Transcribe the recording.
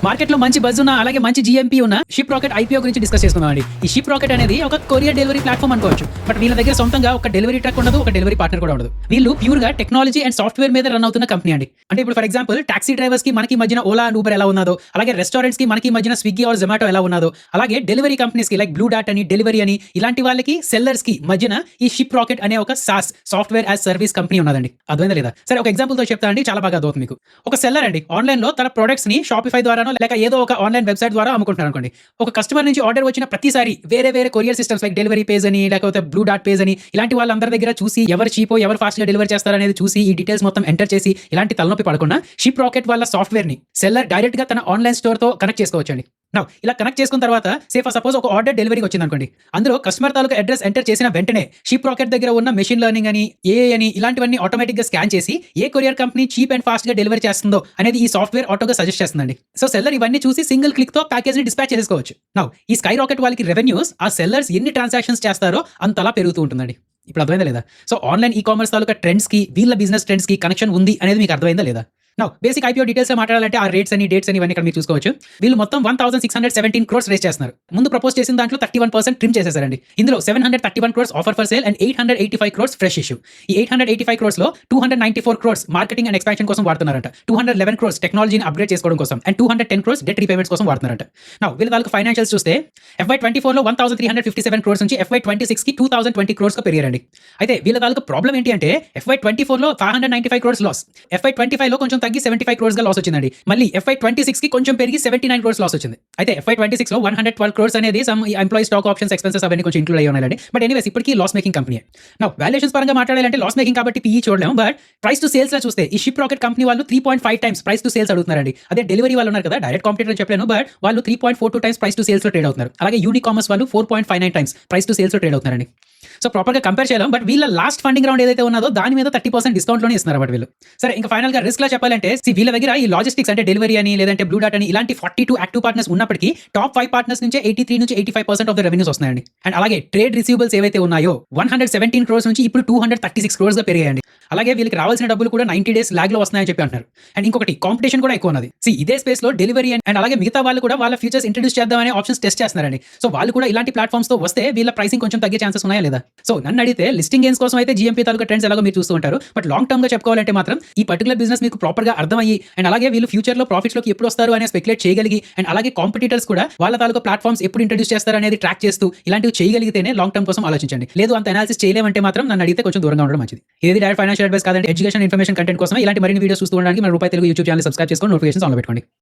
మార్కెట్లో మంచి బజ్ ఉన్న అలాగే మంచి జీఎంపీ ఉన్న షిప్ రాకెట్ ఐపీఓ గురించి డిస్కస్ చేసుకుందాం అండి. ఈ షిప్ రాకెట్ అనేది ఒక కొరియర్ డెలివరీ ప్లాట్ఫామ్ అనుకోవచ్చు. బట్ వీళ్ళ దగ్గర సొంతంగా ఒక డెలివరీ ట్రక్ ఉండదు, ఒక డెలివరీ పార్ట్నర్ కూడా ఉండదు. వీళ్ళు ప్యూర్ గా టెక్నాలజీ అండ్ సాఫ్ట్వేర్ మీద రన్ అవుతున్న కంపెనీ అండి. అంటే ఇప్పుడు ఫర్ ఎగ్జాంపుల్ టాక్సీ డ్రైవర్స్ కి మనకి మధ్యన ఓలా అండ్ ఊబర్ ఎలా ఉన్నదో, అలాగే రెస్టారెంట్స్ కి మనకి మధ్యన స్విగ్గీ ఆర్ జొమాటో ఎలా ఉన్నదో, అలాగే డెలివరీ కంపెనీస్ కి లైక్ బ్లూ డాట్ అని, డెలివరీ అని ఇలాంటి వాళ్ళకి సెల్లర్స్ కి మధ్యన ఈ షిప్ రాకెట్ అనే ఒక sauce software as service company ఉన్నదండి. అర్థమైందా లేదా? సరే, ఒక ఎగ్జాంపుల్ తో చెప్తా అండి, చాలా బాగా అర్థమవుతుంది మీకు. ఒక సెల్లర్ అండి ఆన్లైన్ లో తన ప్రొడక్ట్స్ ని షాపిఫై ద్వారానో లేక ఏదో ఒక ఆన్లైన్ వెబ్సైట్ ద్వారా అమ్ముకుంటారు అనుకోండి. ఒక కస్టమర్ నుంచి ఆర్డర్ వచ్చిన ప్రతిసారి వేరే వేరే courier systems like delivery page అని, లేకపోతే బ్లూ డాట్ పేజ్ అని ఇలాంటి వాళ్ళందరి దగ్గర చూసి ఎవరు చీపో ఎవరు ఫాస్ట్ గా డెలివరీ చేస్తారనేది చూసి ఈ డీటెయిల్స్ మొత్తం ఎంటర్ చేసి ఇలాంటి తలనొప్పి పడకుండా షిప్ రాకెట్ వాళ్ళ సాఫ్ట్వేర్ ని సెల్లర్ డైరెక్ట్ గా తన ఆన్లైన్ స్టోర్ తో కనెక్ట్ చేసుకోవచ్చండి. ఇలా కనెక్ట్ చేసుకున్న తర్వాత సపోజ్ ఒక ఆర్డర్ డెలివరీకి వచ్చింది అనుకోండి. అందులో కస్టమర్ తాలూకా అడ్రస్ ఎంటర్ చేసిన వెంటనే షిప్ రాకెట్ దగ్గర ఉన్న మెషిన్ లెర్నింగ్ అని, ఏఐ అని ఇలాంటివన్నీ ఆటోమేటిక్ గా స్కాన్ చేసి ఏ courier company cheap and fast గా డెలివరీ చేస్తుందో అనేది ఈ సాఫ్ట్వేర్ ఆటోగా సజెస్ట్ చేస్తుందండి. సో సెల్లర్ ఇవన్నీ చూసి సింగిల్ క్లిక్ తో ప్యాకేజ్ ని డిస్పాచ్ చేసుకోవచ్చు. ఈ స్కై రాకెట్ వాళ్ళకి రెవెన్యూస్ ఆ సెల్లర్స్ ఎన్ని ట్రాన్సాక్షన్స్ చేస్తారో అంతలా పెరుగుతూ ఉంటుందండి. ఇప్పుడు అర్థమైందా లేదా? సో ఆన్లైన్ ఈ కామర్స్ తాలూకా ట్రెండ్స్ కి వీళ్ళ బిజినెస్ ట్రెండ్స్ కి కనెక్షన్ ఉంది అనేది మీకు అర్థమైందా లేదా? బేసిక్ ఐపీఓ డీటెయిల్స్ మాట్లాడాలంటే ఆ రేట్స్ అని, డేట్స్ అని ఇవన్నీ ఇక్కడ మీరు చూసుకోవచ్చు. వీళ్ళు మొత్తం 1617 crores రేస్ చేస్తున్నారు. ముందు ప్రపోజ్ చేసిన దాంట్లో 31% ట్రిమ్ చేసేసారండి. ఇందులో 731 crores offer for sale and 885 crores fresh issue. ఈ 885 crores లో 294 crores మార్కెటింగ్ అండ్ ఎక్స్పాన్షన్ కోసం వాడుతున్నారంట. 211 crores టెక్నాలజీని అప్గ్రేడ్ చేసుకోవడం కోసం అండ్ 210 crores డెట్ రీపేమెంట్స్ కోసం వాడుతున్నారంట. వీళ్ళ వాళ్ళకి ఫైనాన్షియల్స్ చూస్తే FY24 లో 1357 crores నుంచి FY26 కి 2020 crores గా పెరిగారండి. అయితే వీళ్ళ వాళ్ళకి ప్రాబ్లం ఏంటి అంటే FY24 లో 595 crores లాస్, FY25 లో కొంచెం తగ్గి 75 crores గా లాస్ వచ్చిందండి. మళ్ళీ FY26 కి కొంచెం పెరిగి 79 crores లాస్ వచ్చింది. అయితే FY26 లో 112 crores అనేది some employee stock options expenses అవన్నీ కొంచెం ఇంక్లూడ్ అయ్యి ఉన్నాయండి. బట్ ఎనీవేస్ ఇప్పటికీ లాస్ మేకింగ్ కంపెనీ. వాల్యుయేషన్స్ పరంగా మాట్లాడాలంటే లాస్ మేకింగ్ కాబట్టి PE చూడలేము. బట్ ప్రైస్ టు సేల్స్ లా చూస్తే ఈ షిప్ రాకెట్ కంపెనీ వాళ్ళు 3.5 times ప్రైస్ టు సేల్స్ అడుగుతున్నారండి. అదే డెలివరీ వాళ్ళు ఉన్నారు కదా, డైరెక్ట్ కాంపిటీటర్ చెప్పలేను, బట్ వాళ్ళు 3.42 times ప్రైస్ టు సేల్స్ లో ట్రేడ్ అవుతున్నారు. అలాగే యూనికామర్స్ వాళ్ళు 4.59 times ప్రైస్ టు సేల్స్ లో ట్రేడ్ అవుతున్నారండి. సో ప్రాపర్ గా కంపేర్ చేయలేం. బట్ వీళ్ళ లాస్ట్ ఫండింగ్ రౌండ్ ఏదైతే ఉన్నదో దాని మీద 30% డిస్కౌంట్ లోనే ఇస్తున్నారు బట్ వీళ్ళు. సరే, ఇంకా ఫైనల్ గా రిస్క్ లా చెప్పాలంటే వీళ్ళ దగ్గర ఈ లాజిస్టిక్స్ అంటే డెలివరీ అని, లేదంటే బ్లూ డాట్ అని ఇలాంటి 42 యాక్టివ్ పార్ట్నర్స్ ఉన్నప్పటికీ టాప్ 5 పార్ట్నర్స్ నుంచి 83 నుంచి 85% ఆఫ్ ద రెవెన్యూస్ వస్తున్నాయండి. అండ్ అలాగే ట్రేడ్ రిసీవబుల్స్ ఏవైతే ఉన్నాయో 117 crores నుంచి ఇప్పుడు 236 crores గా పెరిగాయండి. అలాగే వీళ్ళకి రావాల్సిన డబ్బులు కూడా 90 days లాగ్ లో వస్తున్నాయని చెప్పి అంటున్నారు. అండ్ ఇంకొకటి కాంపిటీషన్ కూడా ఎక్కువ ఉన్నది. ఇదే స్పేస్ లో డెలివరీ అండ్ అలాగే మిగతా వాళ్ళు కూడా వాళ్ళ ఫ్యూచర్స్ ఇంట్రడ్యూస్ చేద్దామనే ఆప్షన్స్ టెస్ట్ చేస్తున్నారండి. సో వాళ్ళు కూడా ఇలాంటి ప్లాట్ఫామ్స్ తో వస్తే వీళ్ళ ప్రైసింగ్ కొంచెం తగ్గే ఛాన్సెస్ ఉన్నాయా లేదా? సో నన్ను అడిగితే లిస్టింగ్ గేమ్స్ కోసం అయితే జీఎంపీ తాలూకా ట్రెండ్స్ ఎలాగో మీరు చూస్తూ ఉంటారు. బట్ లాంగ్ టర్మ్ గా చెప్పుకోవాలంటే మాత్రం ఈ పర్టికులర్ బిజినెస్ మీకు ప్రాపర్ గా అర్థమయ్యి అండ్ అలాగే వీళ్ళు ఫ్యూచర్ లో ప్రాఫిట్స్ లోకి ఎప్పుడు వస్తారు అనే స్పెక్యులేట్ చేయగలిగి అండ్ అలాగే కాంపిటీటర్స్ కూడా వాళ్ళ తాలూకా ప్లాట్ఫామ్స్ ఎప్పుడు ఇంట్రడ్యూస్ చేస్తారు అనేది ట్రాక్ చేస్తూ ఇలాంటివి చేయగలిగితేనే లాంగ్ టర్మ్ కోసం ఆలోచించండి. లేదు అంత అనాలిసిస్ చేయలేమంటే మాత్రం నన్ను అడిగితే కొంచెం దూరంగా ఉండడం మంచిది. ఇది డైరెక్ట్ ఫైనాన్షియల్ అడ్వైస్ కాదండి, ఎడ్యుకేషన్ ఇన్ఫర్మేషన్ కంటెంట్ కోసం ఇలాంటి మరిన్ని వీడియోస్ చూస్తూ ఉండడానికి మన రూపాయి తెలుగు యూట్యూబ్ ఛానల్ సబ్స్క్రైబ్ చేసుకొని నోటిఫికేషన్స్ ఆన్ లో పెట్టుకోండి.